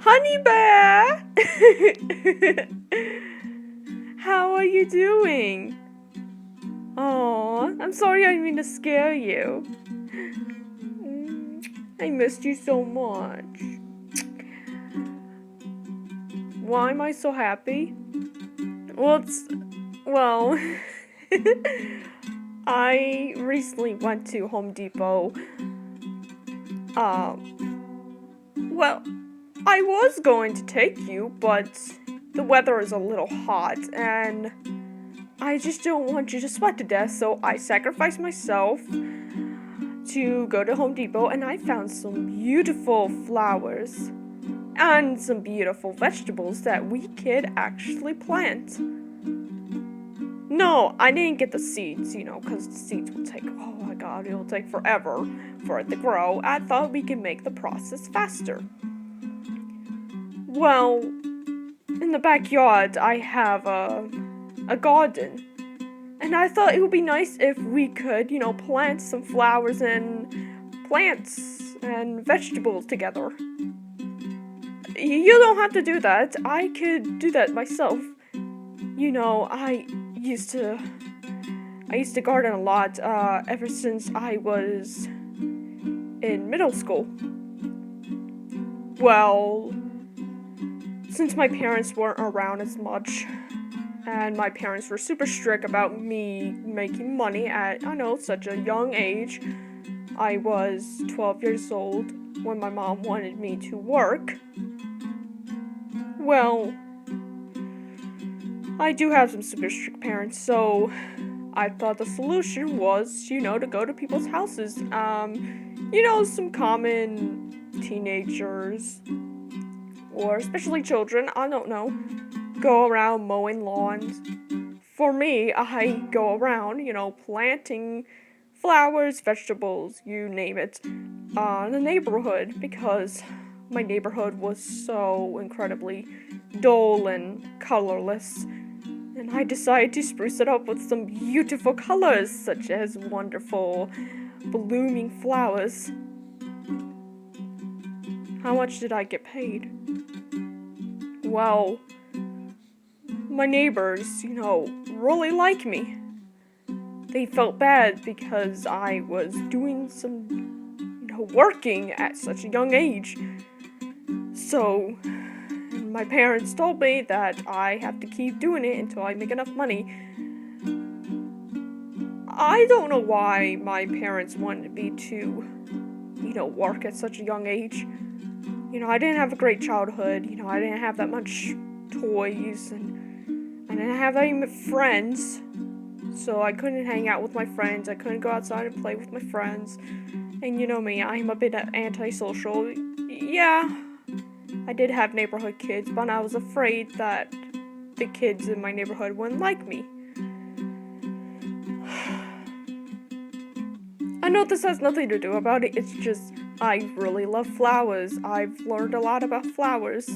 Honey Bear! How are you doing? Oh, I'm sorry I didn't mean to scare you. I missed you so much. Why am I so happy? Well, I recently went to Home Depot. Well, I was going to take you, but the weather is a little hot, and I just don't want you to sweat to death, so I sacrificed myself to go to Home Depot, and I found some beautiful flowers and some beautiful vegetables that we could actually plant. No, I didn't get the seeds, because the seeds will take, oh my god, it'll take forever for it to grow. I thought we could make the process faster. Well, in the backyard, I have a garden. And I thought it would be nice if we could, plant some flowers and plants and vegetables together. You don't have to do that. I could do that myself. I used to garden a lot ever since I was in middle school. Well, since my parents weren't around as much, and my parents were super strict about me making money at, such a young age. I was 12 years old when my mom wanted me to work. Well, I do have some super strict parents, so I thought the solution was, to go to people's houses. Some common teenagers, or especially children, I don't know, go around mowing lawns. For me, I go around, planting flowers, vegetables, you name it, in the neighborhood, because my neighborhood was so incredibly dull and colorless, and I decided to spruce it up with some beautiful colors, such as wonderful blooming flowers. How much did I get paid? Well, my neighbors, really like me. They felt bad because I was doing some, working at such a young age. So, my parents told me that I have to keep doing it until I make enough money. I don't know why my parents wanted me to, work at such a young age. I didn't have a great childhood. I didn't have that much toys, and I didn't have any friends, so I couldn't hang out with my friends. I couldn't go outside and play with my friends. And you know me, I'm a bit antisocial. Yeah, I did have neighborhood kids, but I was afraid that the kids in my neighborhood wouldn't like me. I know this has nothing to do about it, it's just I really love flowers. I've learned a lot about flowers.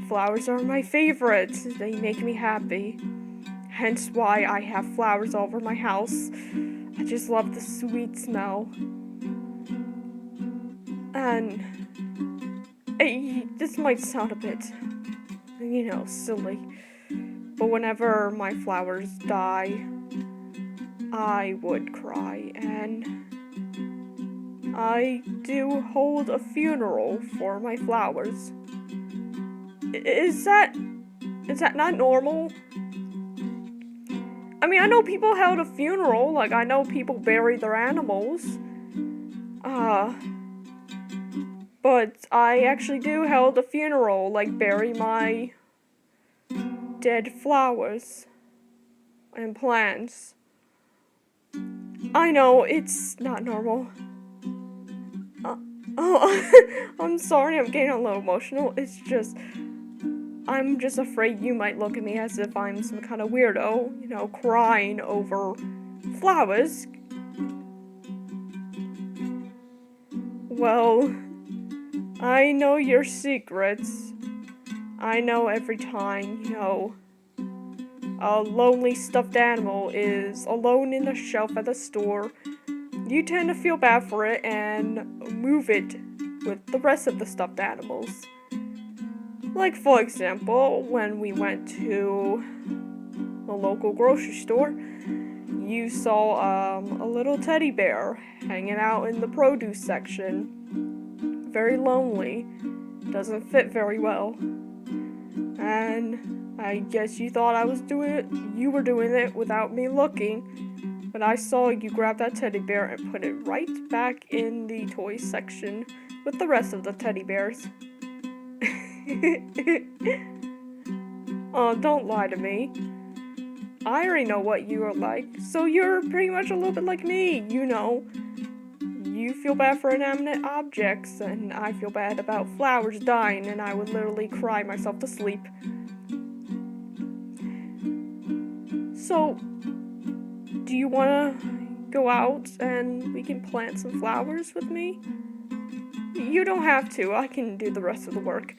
Flowers are my favorites. They make me happy. Hence why I have flowers all over my house. I just love the sweet smell. And this might sound a bit, silly. But whenever my flowers die, I would cry, and I do hold a funeral for my flowers. Is that not normal? I mean, I know people held a funeral, like I know people bury their animals. But I actually do held a funeral, like bury my dead flowers and plants. I know, it's not normal. I'm sorry, I'm getting a little emotional. It's just, I'm just afraid you might look at me as if I'm some kind of weirdo, crying over flowers. Well, I know your secrets. I know every time, a lonely stuffed animal is alone in a shelf at the store, you tend to feel bad for it and move it with the rest of the stuffed animals. Like, for example, when we went to the local grocery store, you saw a little teddy bear hanging out in the produce section. Very lonely. Doesn't fit very well. And I guess you thought you were doing it without me looking. But I saw you grab that teddy bear and put it right back in the toy section with the rest of the teddy bears. Oh, don't lie to me. I already know what you are like, so you're pretty much a little bit like me, you know. You feel bad for inanimate objects, and I feel bad about flowers dying, and I would literally cry myself to sleep. So, do you want to go out and we can plant some flowers with me? You don't have to, I can do the rest of the work.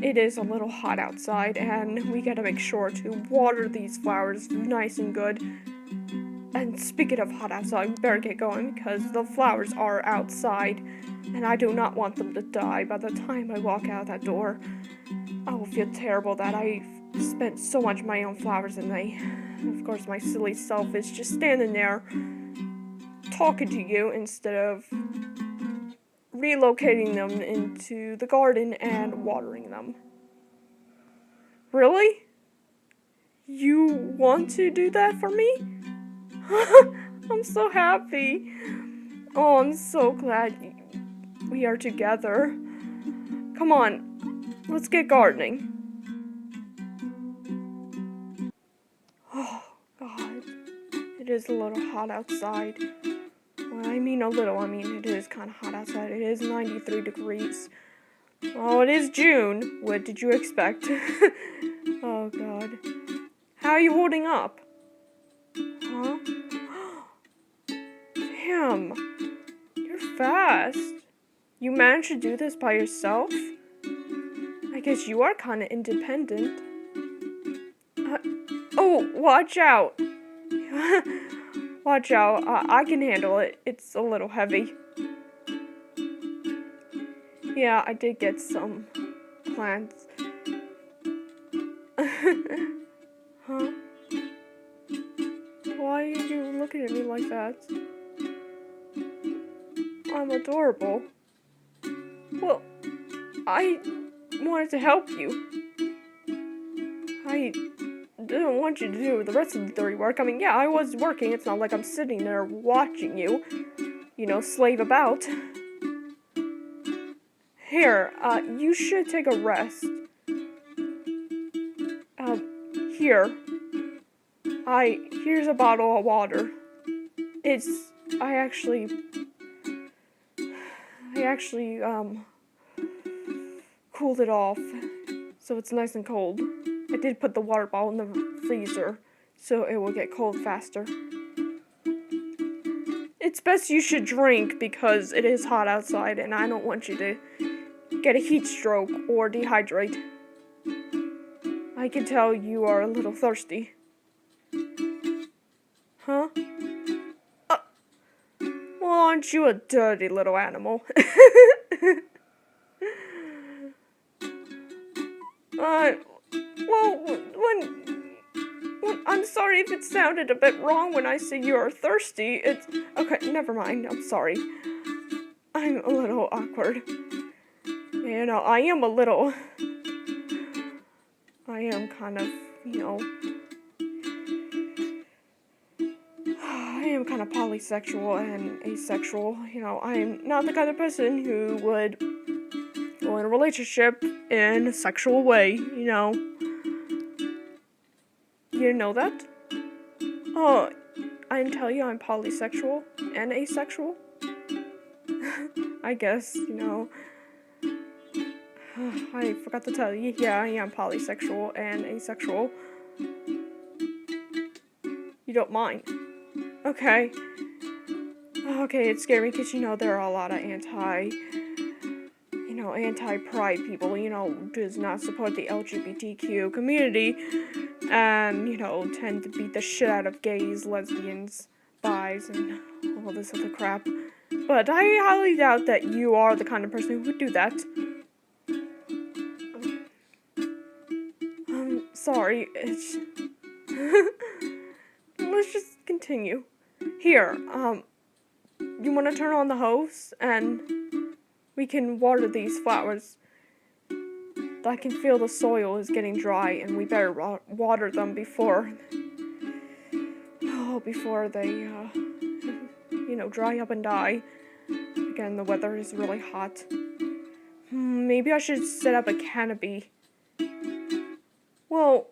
It is a little hot outside, and we gotta make sure to water these flowers nice and good. And speaking of hot outside, we better get going because the flowers are outside, and I do not want them to die by the time I walk out that door. I will feel terrible that I spent so much money on flowers, and of course, my silly self is just standing there talking to you instead of relocating them into the garden and watering them. Really? You want to do that for me? I'm so happy. Oh, I'm so glad we are together. Come on, let's get gardening. Oh, God. It is a little hot outside. When I mean a little, I mean it is kind of hot outside. It is 93 degrees. Oh, it is June. What did you expect? Oh, God. How are you holding up? Huh? Damn. You're fast. You managed to do this by yourself? I guess you are kind of independent. Oh, watch out. Watch out. I can handle it. It's a little heavy. Yeah, I did get some plants. Huh? Why are you looking at me like that? I'm adorable. Well, I wanted to help you. I didn't want you to do the rest of the dirty work. I mean, yeah, I was working. It's not like I'm sitting there watching you, slave about. Here, you should take a rest. Here. Here's a bottle of water. I actually, cooled it off, so it's nice and cold. I did put the water bottle in the freezer, so it will get cold faster. It's best you should drink because it is hot outside and I don't want you to get a heat stroke or dehydrate. I can tell you are a little thirsty. Huh? Well, aren't you a dirty little animal? I'm sorry if it sounded a bit wrong when I said you are thirsty. Okay, never mind. I'm sorry. I'm a little awkward. I am kind of, I am kind of polysexual and asexual. I am not the kind of person who would go in a relationship in a sexual way, You didn't know that? Oh, I didn't tell you I'm polysexual and asexual? I guess, I forgot to tell you. Yeah, I am polysexual and asexual. You don't mind? Okay. Okay, it scared me because, there are a lot of anti-pride people, does not support the LGBTQ community, and, tend to beat the shit out of gays, lesbians, bis, and all this other crap. But I highly doubt that you are the kind of person who would do that. sorry, it's... Let's just continue. Here, you want to turn on the hose, and we can water these flowers. I can feel the soil is getting dry, and we better water them before they, dry up and die. Again, the weather is really hot. Maybe I should set up a canopy. Well,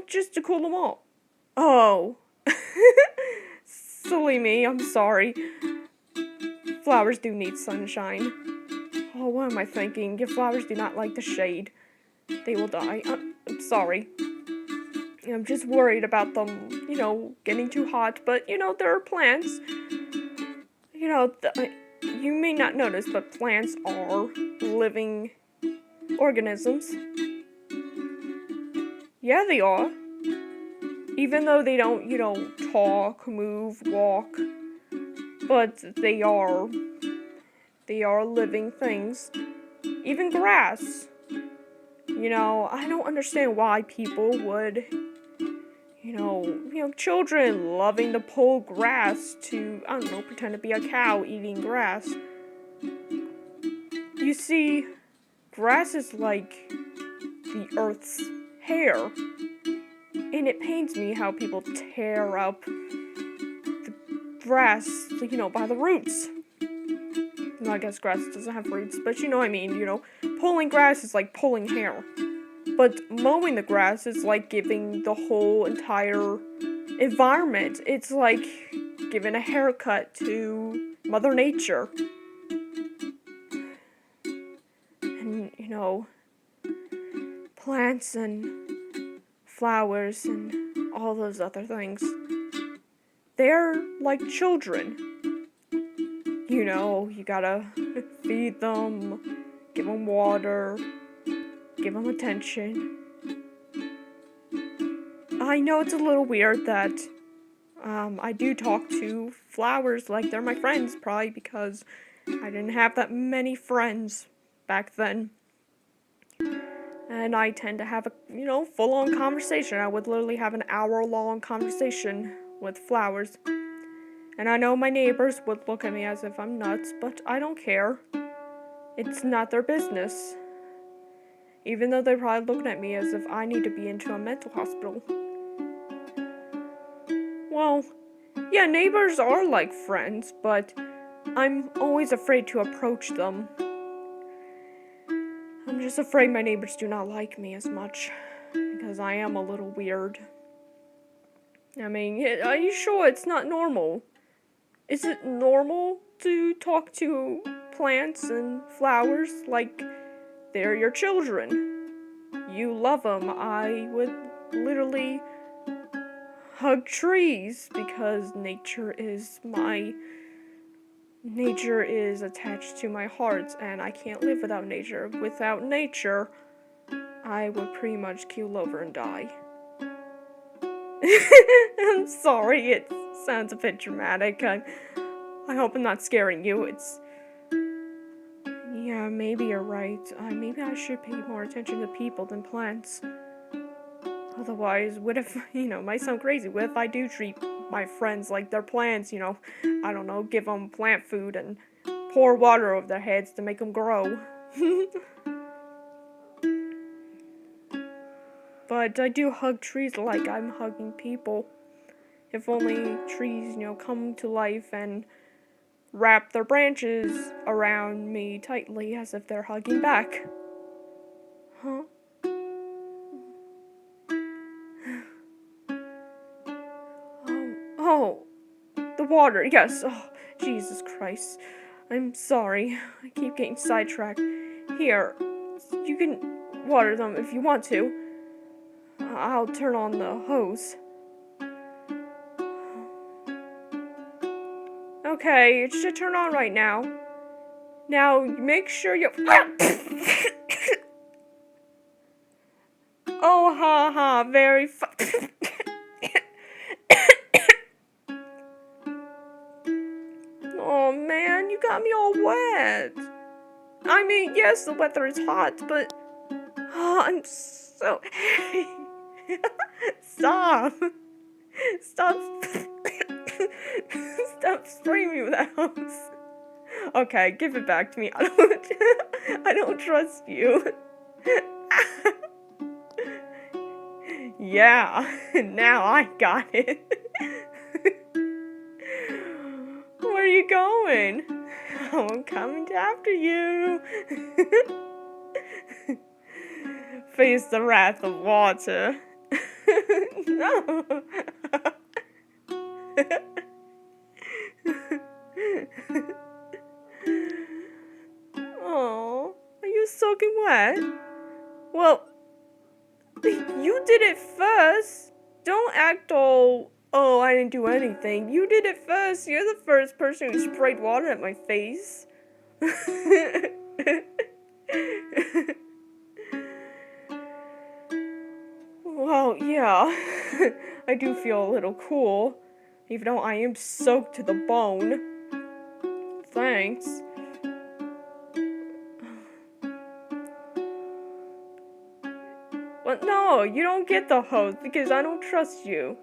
just to cool them all. Oh. Silly me, I'm sorry. Flowers do need sunshine. Oh, what am I thinking? Your flowers do not like the shade. They will die. I'm sorry. I'm just worried about them, getting too hot. But, there are plants. You may not notice, but plants are living organisms. Yeah, they are. Even though they don't, talk, move, walk. But they are living things. Even grass. I don't understand why people would, children loving to pull grass to, pretend to be a cow eating grass. You see, grass is like the earth's hair. And it pains me how people tear up the grass, by the roots. I guess grass doesn't have roots, but you know what I mean, pulling grass is like pulling hair. But mowing the grass is like giving the whole entire environment. It's like giving a haircut to Mother Nature. And, plants and flowers and all those other things. They're like children. You gotta feed them, give them water, give them attention. I know it's a little weird that I do talk to flowers like they're my friends, probably because I didn't have that many friends back then. And I tend to have a, full-on conversation. I would literally have an hour-long conversation with flowers. And I know my neighbors would look at me as if I'm nuts, but I don't care. It's not their business. Even though they're probably looking at me as if I need to be into a mental hospital. Well, yeah, neighbors are like friends, but I'm always afraid to approach them. I'm just afraid my neighbors do not like me as much, because I am a little weird. I mean, are you sure it's not normal? Is it normal to talk to plants and flowers like they're your children? You love them. I would literally hug trees because nature is attached to my heart, and I can't live without nature. Without nature, I would pretty much keel over and die. I'm sorry, it sounds a bit dramatic. I hope I'm not scaring you. Yeah, maybe you're right. Maybe I should pay more attention to people than plants. Otherwise, what if, it might sound crazy. What if I do treat my friends like they're plants, I don't know, give them plant food and pour water over their heads to make them grow. But I do hug trees like I'm hugging people. If only trees, come to life and wrap their branches around me tightly as if they're hugging back. Huh? Oh, the water, yes. Oh, Jesus Christ. I'm sorry. I keep getting sidetracked. Here, you can water them if you want to. I'll turn on the hose. Okay, it should turn on right now. Now, make sure you... Oh, ha, very Oh, man, you got me all wet. I mean, yes, the weather is hot, but... Oh, I'm so... Stop! Stop! Stop spraying me with that hose. Okay, give it back to me. I don't trust you. Yeah, now I got it. Where are you going? Oh, I'm coming after you. Face the wrath of water. No. Oh, are you soaking wet? Well, you did it first. Don't act all, oh, I didn't do anything. You did it first. You're the first person who sprayed water at my face. Well, yeah. I do feel a little cool, even though I am soaked to the bone. Thanks. Well, no, you don't get the hose because I don't trust you.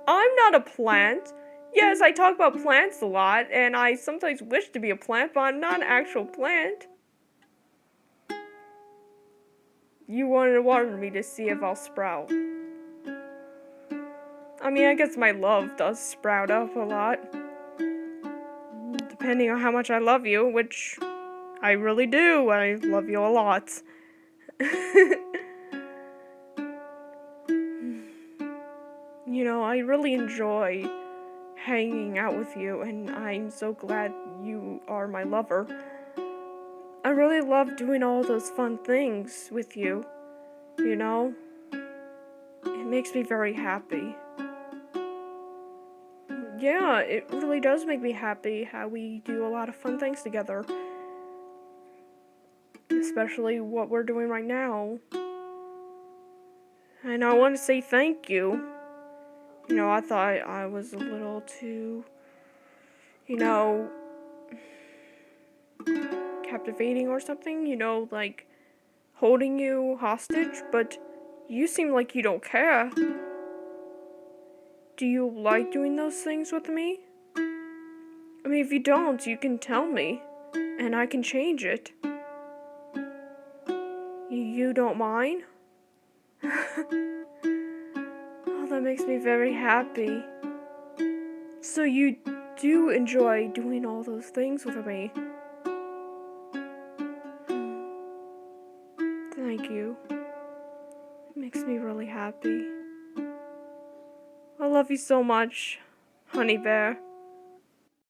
I'm not a plant. Yes, I talk about plants a lot, and I sometimes wish to be a plant, but I'm not an actual plant. You wanted me to see if I'll sprout. I mean, I guess my love does sprout up a lot. Depending on how much I love you, which I really do. I love you a lot. You know, I really enjoy hanging out with you, and I'm so glad you are my lover. I really love doing all those fun things with you, you know? It makes me very happy. Yeah, it really does make me happy how we do a lot of fun things together. Especially what we're doing right now. And I want to say thank you. You know, I thought I was a little too, you know, captivating or something, you know, like holding you hostage, but you seem like you don't care. Do you like doing those things with me? I mean, if you don't, you can tell me, and I can change it. You don't mind? Oh, that makes me very happy. So you do enjoy doing all those things with me. Thank you. It makes me really happy. I love you so much, honey bear.